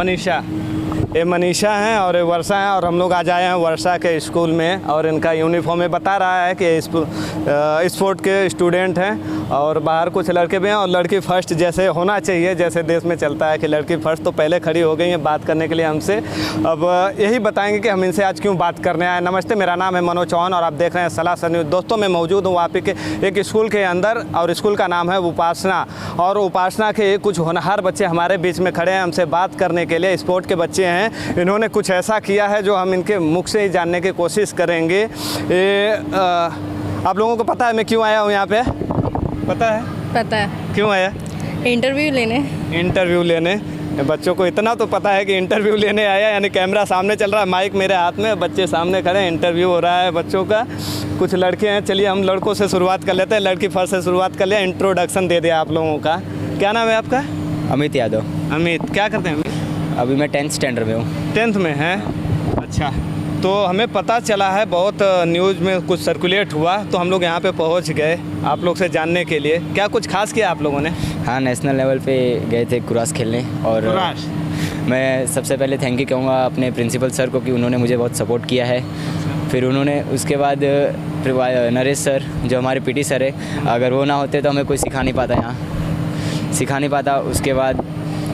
मनीषा, ये मनीषा हैं और ये वर्षा हैं और हम लोग आज आए हैं वर्षा के स्कूल में और इनका यूनिफॉर्म में बता रहा है कि स्पोर्ट के स्टूडेंट हैं और बाहर कुछ लड़के भी हैं और लड़की फर्स्ट जैसे होना चाहिए, जैसे देश में चलता है कि लड़की फर्स्ट, तो पहले खड़ी हो गई हैं बात करने के लिए हमसे। अब यही बताएंगे कि हम इनसे आज क्यों बात करने आए। नमस्ते, मेरा नाम है मनोज चौहान और आप देख रहे हैं सलासर न्यूज़। दोस्तों, मैं मौजूद हूँ वहाँ के एक स्कूल के अंदर और स्कूल का नाम है उपासना, और उपासना के कुछ होनहार बच्चे हमारे बीच में खड़े हैं हमसे बात करने के लिए। स्पोर्ट के बच्चे हैं, इन्होंने कुछ ऐसा किया है जो हम इनके मुख से ही जानने की कोशिश करेंगे। आप लोगों को पता है मैं क्यों आया हूँ यहाँ पे? पता है? पता है। क्यों आया? इंटरव्यू लेने। बच्चों को इतना तो पता है कि इंटरव्यू लेने आया, यानी कैमरा सामने चल रहा है, माइक मेरे हाथ में, बच्चे सामने खड़े हैं, इंटरव्यू हो रहा है बच्चों का। कुछ लड़के हैं, चलिए हम लड़कों से शुरुआत कर लेते हैं। लड़की फर्स्ट से शुरुआत कर लिया, इंट्रोडक्शन दे दिया आप लोगों का। क्या नाम है आपका? अमित यादव। अमित, क्या करते हैं अमित? अभी मैं 10th स्टैंडर्ड में हूँ। 10th में हैं? अच्छा, तो हमें पता चला है, बहुत न्यूज़ में कुछ सर्कुलेट हुआ, तो हम लोग यहाँ पे पहुँच गए आप लोग से जानने के लिए। क्या कुछ खास किया आप लोगों ने? हाँ, नेशनल लेवल पे गए थे कुराश खेलने, और मैं सबसे पहले थैंक यू कहूँगा अपने प्रिंसिपल सर को कि उन्होंने मुझे बहुत सपोर्ट किया है। फिर उन्होंने उसके बाद नरेश सर जो हमारे पीटी सर है, अगर वो ना होते तो हमें कोई सिखा नहीं पाता। उसके बाद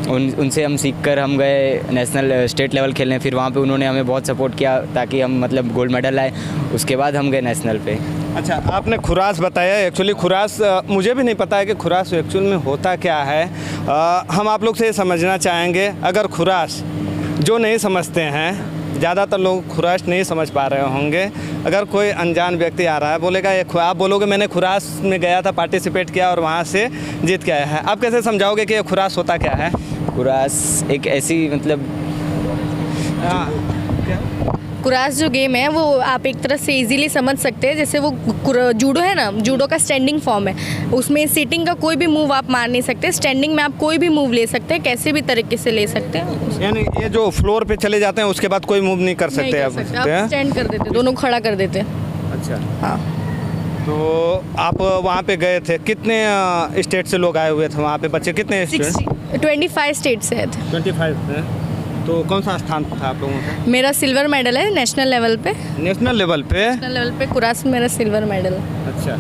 उनसे हम सीखकर हम गए नेशनल स्टेट लेवल खेलने। फिर वहाँ पे उन्होंने हमें बहुत सपोर्ट किया ताकि हम मतलब गोल्ड मेडल लाए। उसके बाद हम गए नेशनल पे। अच्छा, आपने खुरास बताया। एक्चुअली खुरास मुझे भी नहीं पता है कि खुरास एक्चुअल में होता क्या है। हम आप लोग से ये समझना चाहेंगे, अगर खुरास जो नहीं समझते हैं, ज़्यादातर लोग खुरास नहीं समझ पा रहे होंगे, अगर कोई अनजान व्यक्ति आ रहा है बोलेगा ये, आप बोलोगे मैंने खुरास में गया था, पार्टिसिपेट किया और वहाँ से जीत के आया है, आप कैसे समझाओगे कि ये खुरास होता क्या है? कुरास एक ऐसी मतलब कुरास जो गेम है वो आप एक तरह से इजीली समझ सकते हैं। जैसे वो जूडो है ना, जूडो का स्टैंडिंग फॉर्म है, उसमें सिटिंग का कोई भी मूव आप मार नहीं सकते, स्टैंडिंग में आप कोई भी मूव ले सकते हैं, कैसे भी तरीके से ले सकते हैं। यानी ये जो फ्लोर पे चले जाते हैं उसके बाद कोई मूव नहीं कर सकते? आप स्टैंड कर देते, दोनों खड़ा कर देते। अच्छा, हाँ। तो आप वहाँ पे गए थे, कितने स्टेट से लोग आए हुए थे वहाँ पे? बच्चे कितने? 25 स्टेट से थे। 25 थे। तो कौन सा स्थान था आप लोगों का? मेरा सिल्वर मेडल है नेशनल लेवल पे। नेशनल लेवल पे कुरास में मेरा सिल्वर मेडल। अच्छा,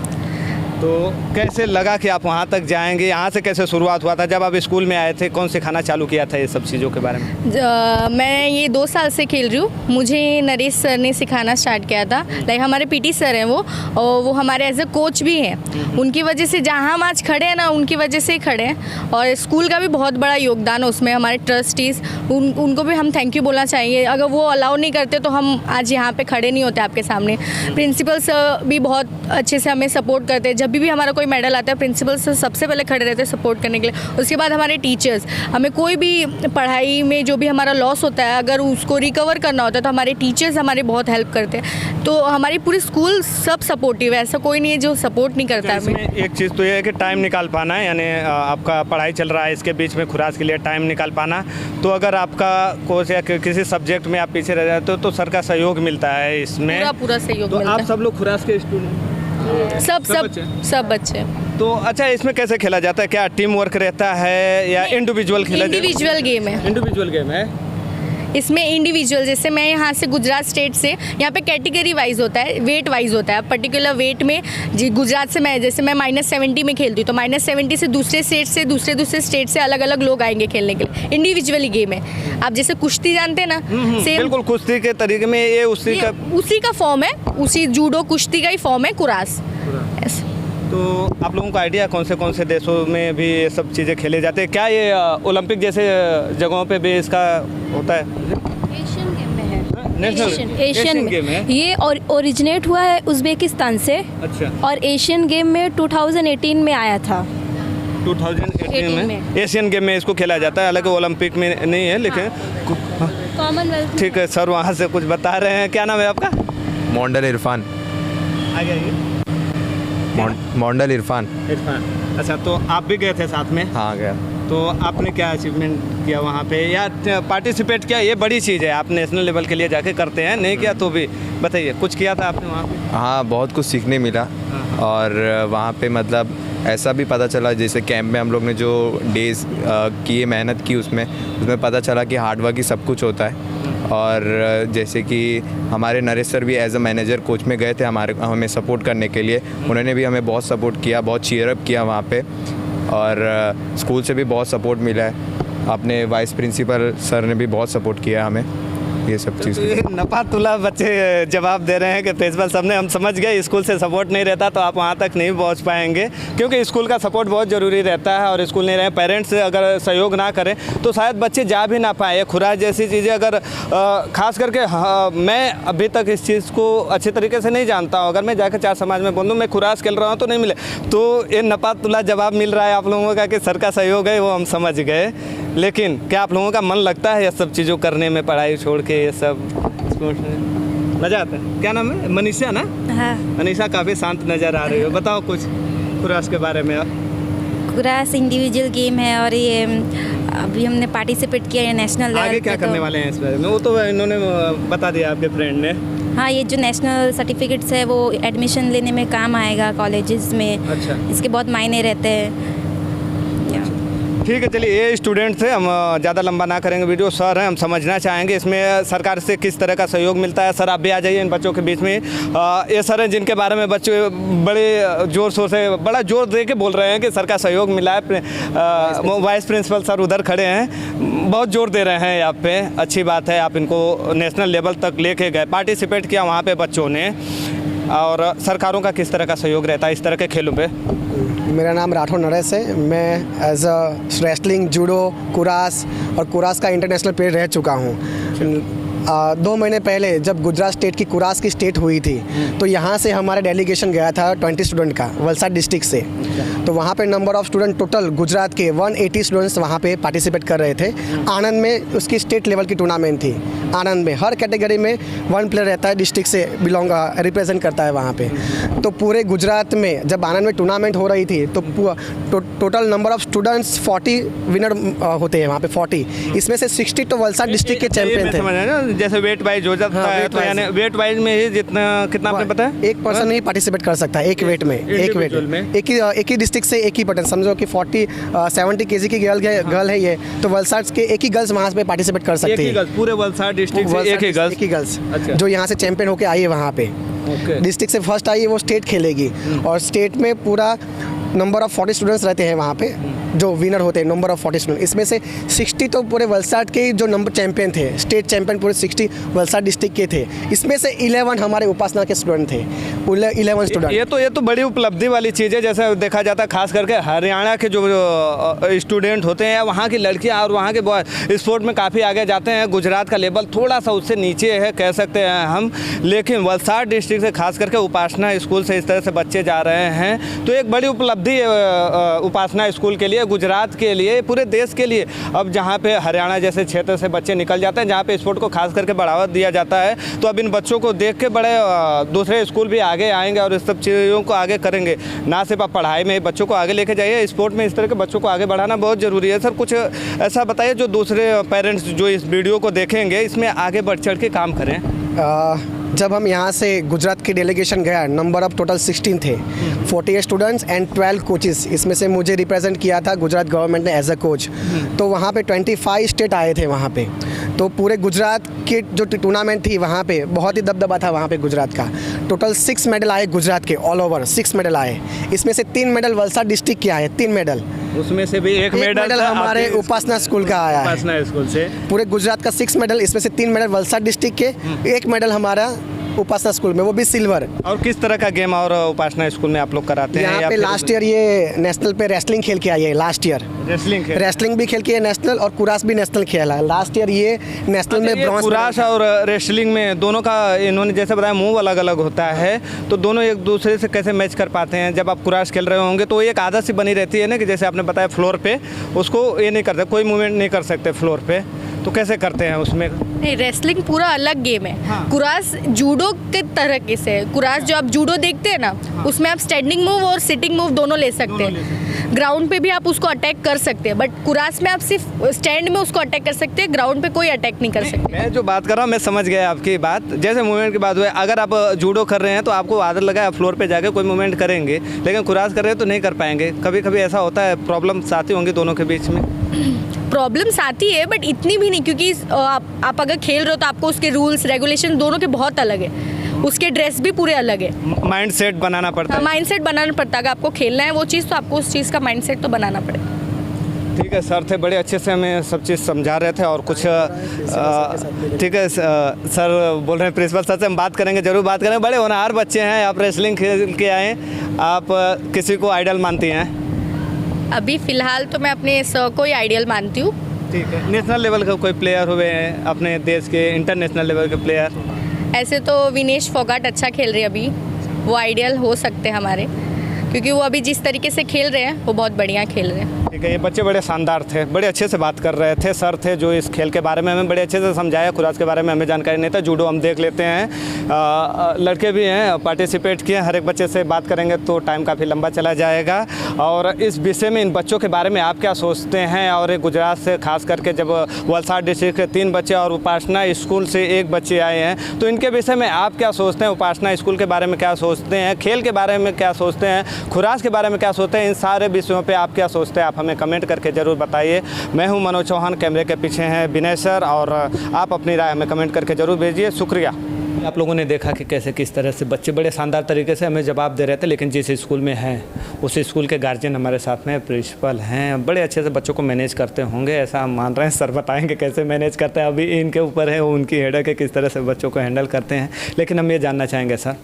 तो कैसे लगा कि आप वहाँ तक जाएंगे? यहाँ से कैसे शुरुआत हुआ था? जब आप स्कूल में आए थे कौन सिखाना चालू किया था ये सब चीज़ों के बारे में? मैं ये 2 साल से खेल रही हूँ। मुझे नरेश सर ने सिखाना स्टार्ट किया था। लाइक हमारे पीटी सर हैं वो, और वो हमारे एज ए कोच भी हैं। उनकी वजह से जहाँ हम आज खड़े हैं ना, उनकी वजह से ही खड़े हैं। और स्कूल का भी बहुत बड़ा योगदान है उसमें। हमारे ट्रस्टीज़, उनको भी हम थैंक यू बोलना चाहिए। अगर वो अलाउ नहीं करते तो हम आज यहाँ पर खड़े नहीं होते आपके सामने। प्रिंसिपल सर भी बहुत अच्छे से हमें सपोर्ट करते हैं। जब भी हमारा कोई मेडल आता है, प्रिंसिपल सर सबसे पहले खड़े रहते हैं सपोर्ट करने के लिए। उसके बाद हमारे टीचर्स, हमें कोई भी पढ़ाई में जो भी हमारा लॉस होता है, अगर उसको रिकवर करना होता है तो हमारे टीचर्स हमारे बहुत हेल्प करते हैं। तो हमारी पूरी स्कूल सब सपोर्टिव है, ऐसा कोई नहीं है जो सपोर्ट नहीं करता है हमें। एक चीज़ तो ये है कि टाइम निकाल पाना है, यानी आपका पढ़ाई चल रहा है, इसके बीच में खुरास के लिए टाइम निकाल पाना। तो अगर आपका कोर्स या किसी सब्जेक्ट में आप पीछे रह जाते हो तो सर का सहयोग मिलता है इसमें, पूरा सहयोग मिलता है। आप सब लोग खुरास के स्टूडेंट? सब बच्चे। तो अच्छा, इसमें कैसे खेला जाता है? क्या टीम वर्क रहता है या इंडिविजुअल खेला जाता है? इंडिविजुअल गेम है। इंडिविजुअल गेम है इसमें। इंडिविजुअल, जैसे मैं यहाँ से गुजरात स्टेट से, यहाँ पे कैटेगरी वाइज होता है, वेट वाइज होता है। पर्टिकुलर वेट में जी गुजरात से मैं, जैसे मैं -70 में खेलती हूँ, तो -70 से दूसरे स्टेट से अलग अलग लोग आएंगे खेलने के लिए। इंडिविजुअली गेम है। आप जैसे कुश्ती जानते हैं ना, सेम बिल्कुल कुश्ती के तरीके में ये उसी का फॉर्म है, उसी जूडो कुश्ती का ही फॉर्म है कुरास। तो आप लोगों का आइडिया कौन से देशों में भी ये सब चीज़ें खेले जाते हैं? क्या ये ओलंपिक जैसे जगहों पे भी इसका होता है? एशियन गेम में है। एशियन गेम है। ये ओरिजिनेट हुआ है उज़्बेकिस्तान से। अच्छा। और एशियन गेम में 2018 में आया था। 2018 में एशियन गेम में इसको खेला जाता है, हालांकि ओलंपिक में नहीं है, लेकिन कॉमनवेल्थ। ठीक है, सर वहाँ से कुछ बता रहे हैं। क्या नाम है आपका? मोंडल इरफान। आगे मोंडल इरफान। अच्छा, तो आप भी गए थे साथ में? हाँ, गया। तो आपने क्या अचीवमेंट किया वहाँ पे या पार्टिसिपेट किया? ये बड़ी चीज़ है, आप नेशनल लेवल के लिए जाके करते हैं, नहीं किया तो भी बताइए, कुछ किया था आपने वहाँ पे? हाँ, बहुत कुछ सीखने मिला। और वहाँ पे मतलब ऐसा भी पता चला, जैसे कैंप में हम लोग ने जो डेज किए, मेहनत की, उसमें पता चला कि हार्ड वर्क ही सब कुछ होता है। और जैसे कि हमारे नरेश सर भी एज अ मैनेजर कोच में गए थे हमें सपोर्ट करने के लिए। उन्होंने भी हमें बहुत सपोर्ट किया, बहुत चीयर अप किया वहाँ पे, और स्कूल से भी बहुत सपोर्ट मिला है। अपने वाइस प्रिंसिपल सर ने भी बहुत सपोर्ट किया हमें, ये सब चीज़। नपा तुला बच्चे जवाब दे रहे हैं कि प्रिंसिपल साहब ने, हम समझ गए स्कूल से सपोर्ट नहीं रहता तो आप वहाँ तक नहीं पहुँच पाएंगे, क्योंकि स्कूल का सपोर्ट बहुत ज़रूरी रहता है। और स्कूल नहीं रहे, पेरेंट्स अगर सहयोग ना करें तो शायद बच्चे जा भी ना पाए। खुराक जैसी चीज़ें अगर खास करके मैं अभी तक इस चीज़ को अच्छी तरीके से नहीं जानता हूँ। अगर मैं जाकर चार समाज में बोल दूँ मैं खुराक खेल रहा हूँ तो नहीं मिले, तो ये नपा तुला जवाब मिल रहा है आप लोगों का कि सर का सहयोग है, वो हम समझ गए। लेकिन क्या आप लोगों का मन लगता है ये सब चीज़ों करने में, पढ़ाई छोड़ के ये सब स्पोर्ट्स में मज़ा आता है? क्या नाम है? मनीषा ना? हाँ, मनीषा काफ़ी शांत नज़र आ रही हो, बताओ कुछ कुराश के बारे में। कुरास इंडिविजुअल गेम है और ये अभी हमने पार्टिसिपेट किया है नेशनल लेवल आगे क्या पे। करने वाले हैं इस बारे में? वो तो इन्होंने बता दिया आपके फ्रेंड ने। हाँ, ये जो नेशनल सर्टिफिकेट्स है वो एडमिशन लेने में काम आएगा कॉलेजेस में। अच्छा, इसके बहुत मायने रहते हैं। ठीक है, चलिए ये स्टूडेंट थे, हम ज़्यादा लंबा ना करेंगे वीडियो। सर हैं, हम समझना चाहेंगे इसमें सरकार से किस तरह का सहयोग मिलता है। सर आप भी आ जाइए इन बच्चों के बीच में। ये सर हैं जिनके बारे में बच्चे बड़े ज़ोर शोर से, बड़ा जोर दे के बोल रहे हैं कि सर का सहयोग मिला है। वाइस प्रिंसिपल सर उधर खड़े हैं, बहुत जोर दे रहे हैं यहाँ पे। अच्छी बात है, आप इनको नेशनल लेवल तक लेके गए, पार्टिसिपेट किया वहाँ पे बच्चों ने। और सरकारों का किस तरह का सहयोग रहता है इस तरह के खेलों पे? मेरा नाम राठौर नरेश है। मैं एज अ रेसलिंग, जूडो, कुरास और कुरास का इंटरनेशनल प्लेयर रह चुका हूँ। 2 महीने पहले जब गुजरात स्टेट की कुरास की स्टेट हुई थी तो यहाँ से हमारा डेलीगेशन गया था 20 स्टूडेंट का, वलसाड डिस्ट्रिक्ट से। तो वहाँ पे number of student total Gujarat के 180 स्टूडेंट्स वहाँ पे पार्टिसिपेट कर रहे थे। आनंद में उसकी स्टेट लेवल की टूर्नामेंट थी। आनंद में हर कैटेगरी में 1 प्लेयर रहता है, डिस्ट्रिक्ट से रिप्रेजेंट करता है वहाँ पे। तो पूरे गुजरात में जब आनंद में टूर्नामेंट हो रही थी तो total number of students 40 winner होते हैं वहाँ पे 40। इसमें से 60 तो वलसाड डिस्ट्रिक्ट के चैंपियन थे। जैसे वेट वाइज हो जाता है, तो यानी वेट वाइज में ही जितना कितना आपने पता है? एक पर्सन ही पार्टिसिपेट कर सकता है एक वेट में। एक वेट में एक ही डिस्ट्रिक्ट से एक ही पर्सन, समझो कि 70 केजी की गर्ल है ये, तो वलसाड के एक ही गर्ल्स वहाँ पे पार्टिसिपेट कर सकती है। पूरे वलसाड डिस्ट्रिक्ट से एक ही गर्ल्स अच्छा। जो यहाँ से चैंपियन होके आई है वहाँ पे। डिस्ट्रिक्ट से फर्स्ट आई है वो स्टेट खेलेगी। और स्टेट में पूरा नंबर ऑफ़ 40 स्टूडेंट्स रहते हैं वहाँ पे जो विनर होते हैं, नंबर ऑफ़ 40 स्टूडेंट। इसमें से 60 तो पूरे वलसाड के जो नंबर चैंपियन थे, स्टेट चैंपियन पूरे 60 वलसाड डिस्ट्रिक्ट के थे। इसमें से 11 हमारे उपासना के स्टूडेंट थे, 11 स्टूडेंट। ये तो बड़ी उपलब्धि वाली चीज़ है। जैसे देखा जाता है खास करके हरियाणा के जो स्टूडेंट होते हैं, वहाँ की लड़कियाँ और वहाँ के बॉय स्पोर्ट में काफ़ी आगे जाते हैं। गुजरात का लेवल थोड़ा सा उससे नीचे है कह सकते हैं हम, लेकिन वलसाड डिस्ट्रिक्ट से खास करके उपासना स्कूल से इस तरह से बच्चे जा रहे हैं तो एक बड़ी उपलब्धि है उपासना स्कूल के लिए, गुजरात के लिए, पूरे देश के लिए। अब जहाँ पे हरियाणा जैसे क्षेत्र से बच्चे निकल जाते हैं जहाँ पे स्पोर्ट को खास करके बढ़ावा दिया जाता है, तो अब इन बच्चों को देख के बड़े दूसरे स्कूल भी आगे आएंगे और इस सब चीज़ों को आगे करेंगे। ना सिर्फ आप पढ़ाई में बच्चों को आगे लेके जाइए, स्पोर्ट में इस तरह के बच्चों को आगे बढ़ाना बहुत ज़रूरी है। सर कुछ ऐसा बताइए जो दूसरे पेरेंट्स जो इस वीडियो को देखेंगे इसमें आगे बढ़ चढ़ के काम करें। जब हम यहाँ से गुजरात की डेलीगेशन गया, नंबर ऑफ टोटल 16 थे, 48 स्टूडेंट्स एंड 12 कोचेस। इसमें से मुझे रिप्रेजेंट किया था गुजरात गवर्नमेंट ने एज अ कोच। तो वहाँ पे 25 स्टेट आए थे वहाँ पे। तो पूरे गुजरात की जो टूर्नामेंट थी वहाँ पे बहुत ही दबदबा था वहाँ पे गुजरात का। टोटल 6 मेडल आए गुजरात के, ऑल ओवर 6 मेडल आए। इसमें से 3 मेडल वलसाड डिस्ट्रिक्ट के आए, 3 मेडल। उसमें से भी एक मेडल हमारे उपासना स्कूल का आया है। उपासना स्कूल से पूरे गुजरात का 6 मेडल, इसमें से 3 मेडल वलसाड डिस्ट्रिक्ट के, 1 मेडल हमारा उपासना स्कूल में, वो भी सिल्वर। और किस तरह का गेम और उपासना स्कूल में आप लोग कराते हैं? यहाँ पे लास्ट ईयर ये नेशनल पे रेसलिंग खेल के आई है। लास्ट ईयर रेसलिंग भी खेल के है नेशनल, और कुरास भी नेशनल खेला है। लास्ट ईयर ये नेशनल में ब्रॉन्ज। कुरास और रेसलिंग में दोनों का इन्होंने जैसे बताया मूव अलग अलग होता है, तो दोनों एक दूसरे से कैसे मैच कर पाते हैं? जब आप कुरास खेल रहे होंगे तो एक आदत सी बनी रहती है ना कि जैसे आपने बताया फ्लोर पे उसको ये नहीं करते, कोई मूवमेंट नहीं कर सकते फ्लोर पे, तो कैसे करते हैं उसमें? नहीं, रेसलिंग पूरा अलग गेम है। हाँ। कुरास जूडो के तरह से है। कुरास जो आप जूडो देखते हैं ना, उसमें आप स्टैंडिंग मूव और सिटिंग मूव दोनों ले सकते हैं। ग्राउंड पे भी आप उसको अटैक कर सकते हैं, बट कुरास में आप सिर्फ स्टैंड में उसको अटैक कर सकते हैं, ग्राउंड पे कोई अटैक नहीं कर सकते। मैं जो बात कर रहा हूँ, मैं समझ गया आपकी बात। जैसे मूवमेंट की बात हुई, अगर आप जूडो कर रहे हैं तो आपको आदत लगा है फ्लोर पे जाके कोई मूवमेंट करेंगे, लेकिन कुरास कर रहे हैं तो नहीं कर पाएंगे। कभी कभी ऐसा होता है, प्रॉब्लम्स आती होंगी दोनों के बीच में। प्रॉब्लम्स आती है, बट इतनी भी नहीं, क्योंकि आप अगर खेल रहे हो तो आपको उसके रूल्स रेगुलेशन दोनों के बहुत अलग है। उसके ड्रेस भी पूरे अलग है। माइंड सेट बनाना पड़ता है। माइंड सेट बनाना पड़ता है। अगर आपको खेलना है वो चीज़, तो आपको उस चीज़ का माइंड सेट तो बनाना पड़ेगा। ठीक है सर, थे बड़े अच्छे से हमें सब चीज़ समझा रहे थे। और कुछ ठीक है सर बोल रहे हैं प्रिंसिपल सर से हम बात करेंगे, ज़रूर बात करेंगे। बड़े होनहार बच्चे हैं, आप रेसलिंग खेल के आए, आप किसी को आइडल मानती हैं? अभी फ़िलहाल तो मैं अपने सर को ही आइडियल मानती हूँ। ठीक है, नेशनल लेवल का कोई प्लेयर हुए हैं अपने देश के, इंटरनेशनल लेवल के प्लेयर? ऐसे तो विनेश फोगाट अच्छा खेल रहे हैं अभी, वो आइडियल हो सकते हैं हमारे, क्योंकि वो अभी जिस तरीके से खेल रहे हैं वो बहुत बढ़िया खेल रहे हैं। ठीक है, ये बच्चे बड़े शानदार थे, बड़े अच्छे से बात कर रहे थे। सर थे जो इस खेल के बारे में हमें बड़े अच्छे से समझाया। कुरास के बारे में हमें जानकारी नहीं था। जूडो हम देख लेते हैं, लड़के भी हैं, पार्टिसिपेट किए। हर एक बच्चे से बात करेंगे तो टाइम काफ़ी लंबा चला जाएगा। और इस विषय में, इन बच्चों के बारे में आप क्या सोचते हैं? और एक गुजरात से खास करके जब वलसाड डिस्ट्रिक्ट के 3 बच्चे और उपासना स्कूल से 1 बच्चे आए हैं, तो इनके विषय में आप क्या सोचते हैं? उपासना स्कूल के बारे में क्या सोचते हैं? खेल के बारे में क्या सोचते हैं? खुरास के बारे में क्या सोचते हैं? इन सारे विषयों पे आप क्या सोचते हैं? आप हमें कमेंट करके ज़रूर बताइए। मैं हूं मनोज चौहान, कैमरे के पीछे हैं विनय सर, और आप अपनी राय हमें कमेंट करके ज़रूर भेजिए। शुक्रिया। आप लोगों ने देखा कि कैसे किस तरह से बच्चे बड़े शानदार तरीके से हमें जवाब दे रहे थे, लेकिन जिस स्कूल में हैं उस स्कूल के गार्जियन हमारे साथ में, प्रिंसिपल हैं, बड़े अच्छे से बच्चों को मैनेज करते होंगे, ऐसा हम मान रहे हैं। सर बताएंगे कैसे मैनेज करते हैं, अभी इनके ऊपर है, उनकी हेडक है किस तरह से बच्चों को हैंडल करते हैं। लेकिन हम ये जानना चाहेंगे सर,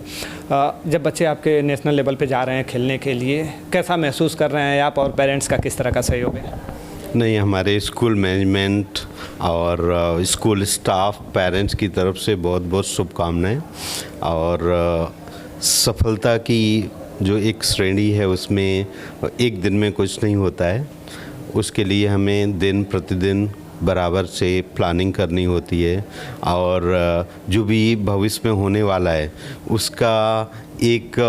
जब बच्चे आपके नेशनल लेवल पर जा रहे हैं खेलने के लिए, कैसा महसूस कर रहे हैं आप, और पेरेंट्स का किस तरह का सहयोग है? नहीं, हमारे स्कूल मैनेजमेंट और स्कूल स्टाफ, पेरेंट्स की तरफ से बहुत बहुत शुभकामनाएं। और सफलता की जो एक श्रेणी है उसमें एक दिन में कुछ नहीं होता है, उसके लिए हमें दिन प्रतिदिन बराबर से प्लानिंग करनी होती है। और जो भी भविष्य में होने वाला है उसका एक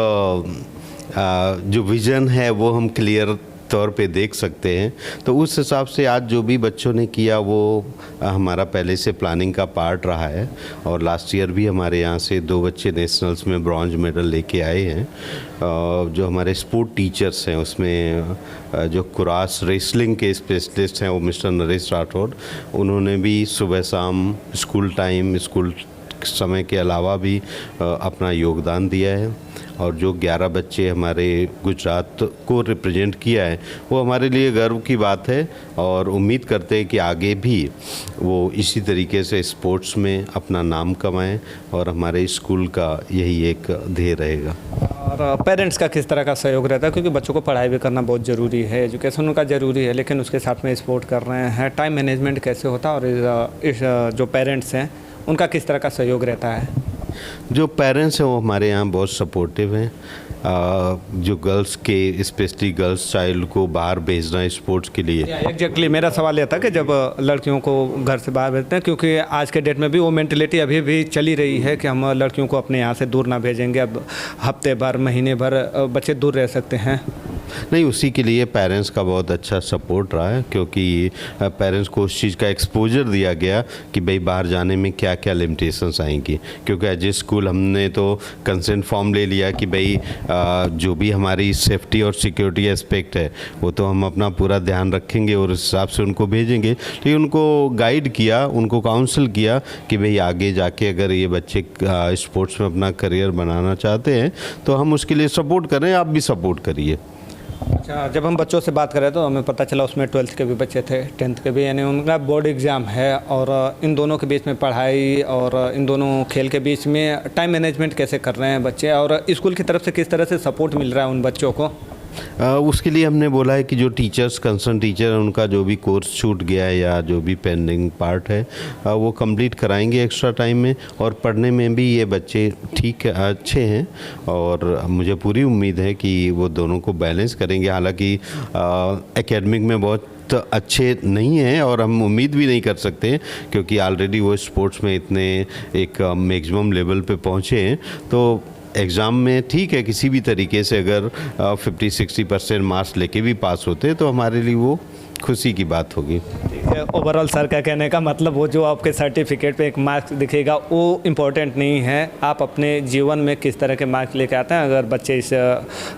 जो विज़न है वो हम क्लियर तौर पे देख सकते हैं। तो उस हिसाब से आज जो भी बच्चों ने किया वो हमारा पहले से प्लानिंग का पार्ट रहा है। और लास्ट ईयर भी हमारे यहाँ से 2 बच्चे नेशनल्स में ब्रॉन्ज मेडल लेके आए हैं। जो हमारे स्पोर्ट टीचर्स हैं उसमें जो कुरास रेसलिंग के स्पेशलिस्ट हैं वो मिस्टर नरेश राठौड़, उन्होंने भी सुबह शाम स्कूल टाइम, स्कूल समय के अलावा भी अपना योगदान दिया है। और जो 11 बच्चे हमारे गुजरात को रिप्रेजेंट किया है वो हमारे लिए गर्व की बात है। और उम्मीद करते हैं कि आगे भी वो इसी तरीके से स्पोर्ट्स में अपना नाम कमाएं, और हमारे स्कूल का यही एक ध्येय रहेगा। और पेरेंट्स का किस तरह का सहयोग रहता है? क्योंकि बच्चों को पढ़ाई भी करना बहुत ज़रूरी है, एजुकेशन उनका ज़रूरी है, लेकिन उसके साथ में स्पोर्ट कर रहे हैं। टाइम मैनेजमेंट कैसे होता है? और इस जो पेरेंट्स हैं उनका किस तरह का सहयोग रहता है? जो पेरेंट्स हैं वो हमारे यहाँ बहुत सपोर्टिव हैं। जो गर्ल्स के, स्पेशली गर्ल्स चाइल्ड को बाहर भेजना है स्पोर्ट्स के लिए। एग्जैक्टली मेरा सवाल यह था कि जब लड़कियों को घर से बाहर भेजते हैं, क्योंकि आज के डेट में भी वो मेंटलिटी अभी भी चली रही है कि हम लड़कियों को अपने यहाँ से दूर ना भेजेंगे। अब हफ्ते भर, महीने भर बच्चे दूर रह सकते हैं। नहीं, उसी के लिए पेरेंट्स का बहुत अच्छा सपोर्ट रहा है, क्योंकि पेरेंट्स को उस चीज़ का एक्सपोजर दिया गया कि भाई बाहर जाने में क्या क्या लिमिटेशंस आएंगी। क्योंकि एज ए स्कूल हमने तो कंसेंट फॉर्म ले लिया कि भाई जो भी हमारी सेफ्टी और सिक्योरिटी एस्पेक्ट है वो तो हम अपना पूरा ध्यान रखेंगे और उस हिसाब से उनको भेजेंगे। लेकिन उनको गाइड किया, उनको काउंसिल किया कि भाई आगे जाके अगर ये बच्चे स्पोर्ट्स में अपना करियर बनाना चाहते हैं तो हम उसके लिए सपोर्ट करें, आप भी सपोर्ट करिए। अच्छा, जब हम बच्चों से बात करें तो हमें पता चला उसमें 12th के भी बच्चे थे, 10th के भी, यानी उनका बोर्ड एग्ज़ाम है। और इन दोनों के बीच में पढ़ाई और इन दोनों खेल के बीच में टाइम मैनेजमेंट कैसे कर रहे हैं बच्चे? और स्कूल की तरफ से किस तरह से सपोर्ट मिल रहा है उन बच्चों को? उसके लिए हमने बोला है कि जो टीचर्स कंसर्न टीचर हैं उनका जो भी कोर्स छूट गया है या जो भी पेंडिंग पार्ट है वो कंप्लीट कराएंगे एक्स्ट्रा टाइम में। और पढ़ने में भी ये बच्चे ठीक अच्छे हैं और मुझे पूरी उम्मीद है कि वो दोनों को बैलेंस करेंगे। हालांकि एकेडमिक में बहुत अच्छे नहीं हैं और हम उम्मीद भी नहीं कर सकते क्योंकि ऑलरेडी वो स्पोर्ट्स में इतने एक मैक्सिमम लेवल पे पहुँचे हैं। तो एग्ज़ाम में ठीक है, किसी भी तरीके से अगर 50-60% मार्क्स लेके भी पास होते तो हमारे लिए वो खुशी की बात होगी। ओवरऑल सर का कहने का मतलब वो जो आपके सर्टिफिकेट पे एक मार्क्स दिखेगा वो इम्पोर्टेंट नहीं है, आप अपने जीवन में किस तरह के मार्क्स लेके आते हैं। अगर बच्चे इस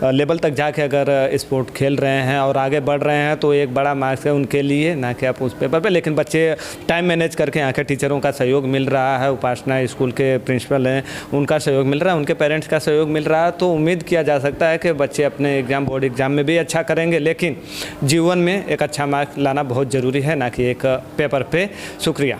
लेवल तक जाके अगर स्पोर्ट खेल रहे हैं और आगे बढ़ रहे हैं तो एक बड़ा मार्क्स है उनके लिए, ना कि आप उस पेपर पे। लेकिन बच्चे टाइम मैनेज करके यहाँ के टीचरों का सहयोग मिल रहा है, उपासना स्कूल के प्रिंसिपल हैं उनका सहयोग मिल रहा है, उनके पेरेंट्स का सहयोग मिल रहा है, तो उम्मीद किया जा सकता है कि बच्चे अपने एग्ज़ाम बोर्ड एग्ज़ाम में भी अच्छा करेंगे। लेकिन जीवन में एक अच्छा मार्क्स लाना बहुत ज़रूरी है, ना कि एक पेपर पे। शुक्रिया।